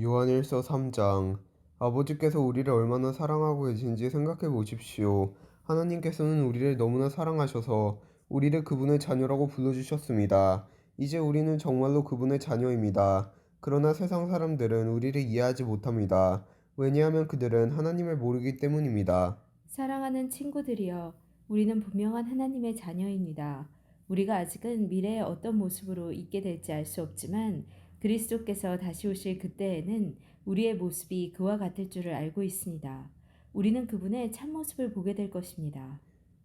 요한일서 3장. 아버지께서 우리를 얼마나 사랑하고 계신지 생각해 보십시오. 하나님께서는 우리를 너무나 사랑하셔서 우리를 그분의 자녀라고 불러주셨습니다. 이제 우리는 정말로 그분의 자녀입니다. 그러나 세상 사람들은 우리를 이해하지 못합니다. 왜냐하면 그들은 하나님을 모르기 때문입니다. 사랑하는 친구들이여, 우리는 분명한 하나님의 자녀입니다. 우리가 아직은 미래에 어떤 모습으로 있게 될지 알 수 없지만 그리스도께서 다시 오실 그때에는 우리의 모습이 그와 같을 줄을 알고 있습니다. 우리는 그분의 참모습을 보게 될 것입니다.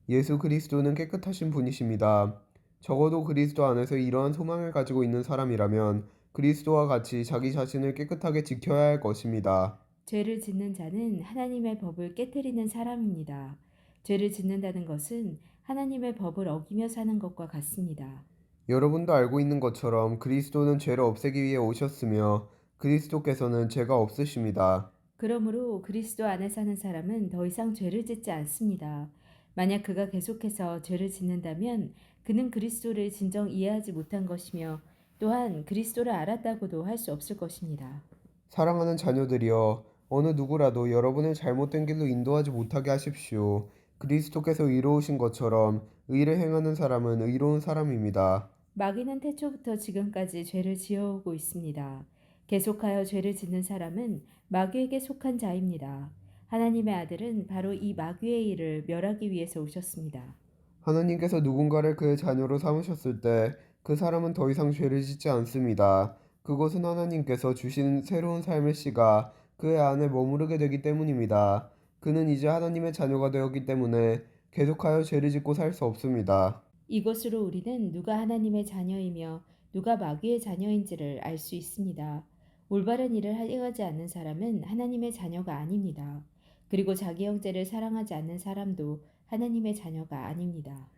예수 그리스도는 깨끗하신 분이십니다. 적어도 그리스도 안에서 이러한 소망을 가지고 있는 사람이라면 그리스도와 같이 자기 자신을 깨끗하게 지켜야 할 것입니다. 죄를 짓는 자는 하나님의 법을 깨뜨리는 사람입니다. 죄를 짓는다는 것은 하나님의 법을 어기며 사는 것과 같습니다. 여러분도 알고 있는 것처럼 그리스도는 죄를 없애기 위해 오셨으며 그리스도께서는 죄가 없으십니다. 그러므로 그리스도 안에 사는 사람은 더 이상 죄를 짓지 않습니다. 만약 그가 계속해서 죄를 짓는다면 그는 그리스도를 진정 이해하지 못한 것이며 또한 그리스도를 알았다고도 할 수 없을 것입니다. 사랑하는 자녀들이여, 어느 누구라도 여러분을 잘못된 길로 인도하지 못하게 하십시오. 그리스도께서 의로우신 것처럼 의를 행하는 사람은 의로운 사람입니다. 마귀는 태초부터 지금까지 죄를 지어오고 있습니다. 계속하여 죄를 짓는 사람은 마귀에게 속한 자입니다. 하나님의 아들은 바로 이 마귀의 일을 멸하기 위해서 오셨습니다. 하나님께서 누군가를 그의 자녀로 삼으셨을 때 그 사람은 더 이상 죄를 짓지 않습니다. 그것은 하나님께서 주신 새로운 삶의 씨가 그의 안에 머무르게 되기 때문입니다. 그는 이제 하나님의 자녀가 되었기 때문에 계속하여 죄를 짓고 살 수 없습니다. 이것으로 우리는 누가 하나님의 자녀이며 누가 마귀의 자녀인지를 알 수 있습니다. 올바른 일을 하지 않는 사람은 하나님의 자녀가 아닙니다. 그리고 자기 형제를 사랑하지 않는 사람도 하나님의 자녀가 아닙니다.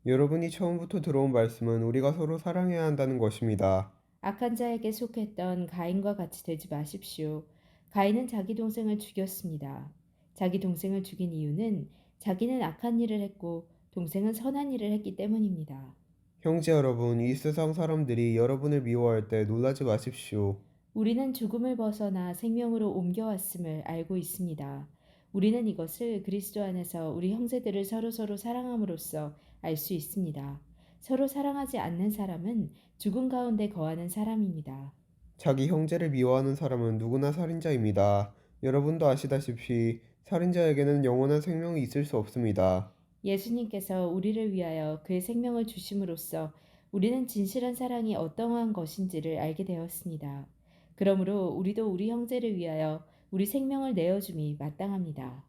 여러분이 처음부터 들어온 말씀은 우리가 서로 사랑해야 한다는 것입니다. 악한 자에게 속했던 가인과 같이 되지 마십시오. 가인은 자기 동생을 죽였습니다. 자기 동생을 죽인 이유는 자기는 악한 일을 했고 동생은 선한 일을 했기 때문입니다. 형제 여러분, 이 세상 사람들이 여러분을 미워할 때 놀라지 마십시오. 우리는 죽음을 벗어나 생명으로 옮겨왔음을 알고 있습니다. 우리는 이것을 그리스도 안에서 우리 형제들을 서로서로 사랑함으로써 알 수 있습니다. 서로 사랑하지 않는 사람은 죽음 가운데 거하는 사람입니다. 자기 형제를 미워하는 사람은 누구나 살인자입니다. 여러분도 아시다시피 살인자에게는 영원한 생명이 있을 수 없습니다. 예수님께서 우리를 위하여 그의 생명을 주심으로써 우리는 진실한 사랑이 어떠한 것인지를 알게 되었습니다. 그러므로 우리도 우리 형제를 위하여 우리 생명을 내어줌이 마땅합니다.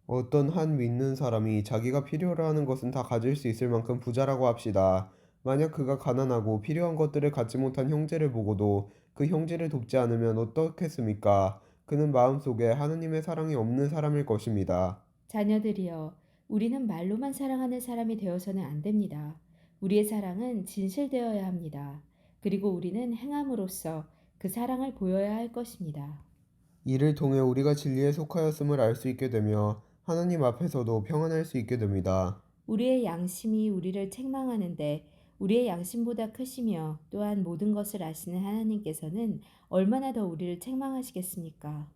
어떤 한 믿는 사람이 자기가 필요로 하는 것은 다 가질 수 있을 만큼 부자라고 합시다. 만약 그가 가난하고 필요한 것들을 갖지 못한 형제를 보고도 그 형제를 돕지 않으면 어떻겠습니까? 그는 마음속에 하느님의 사랑이 없는 사람일 것입니다. 자녀들이여, 우리는 말로만 사랑하는 사람이 되어서는 안 됩니다. 우리의 사랑은 진실되어야 합니다. 그리고 우리는 행함으로써 그 사랑을 보여야 할 것입니다. 이를 통해 우리가 진리에 속하였음을 알 수 있게 되며 하나님 앞에서도 평안할 수 있게 됩니다. 우리의 양심이 우리를 책망하는데 우리의 양심보다 크시며 또한 모든 것을 아시는 하나님께서는 얼마나 더 우리를 책망하시겠습니까?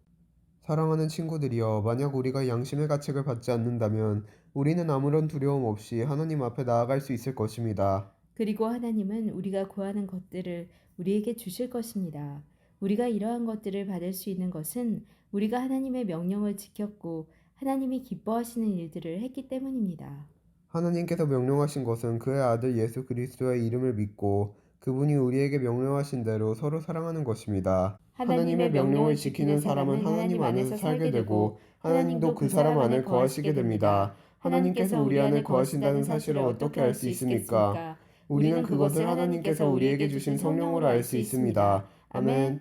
사랑하는 친구들이여, 만약 우리가 양심의 가책을 받지 않는다면 우리는 아무런 두려움 없이 하나님 앞에 나아갈 수 있을 것입니다. 그리고 하나님은 우리가 구하는 것들을 우리에게 주실 것입니다. 우리가 이러한 것들을 받을 수 있는 것은 우리가 하나님의 명령을 지켰고 하나님이 기뻐하시는 일들을 했기 때문입니다. 하나님께서 명령하신 것은 그의 아들 예수 그리스도의 이름을 믿고 그분이 우리에게 명령하신 대로 서로 사랑하는 것입니다. 하나님의 하나님의 명령을 명령을 지키는 지키는 사람은 사람은 하나님 하나님 안에서 안에서 살게 살게 되고 되고 하나님도 그 사람 안에 거하시게 됩니다. 하나님께서 하나님께서 우리 우리 안에 안에 거하신다는 거하신다는 사실을 사실을 어떻게 어떻게 알 알 수 수 있습니까? 있겠습니까? 우리는 우리는 그것을 그것을 하나님께서 하나님께서 우리에게 우리에게 주신 주신 성령으로 성령으로 알 알 수 수 있습니다. 있습니다. 아멘. 아멘.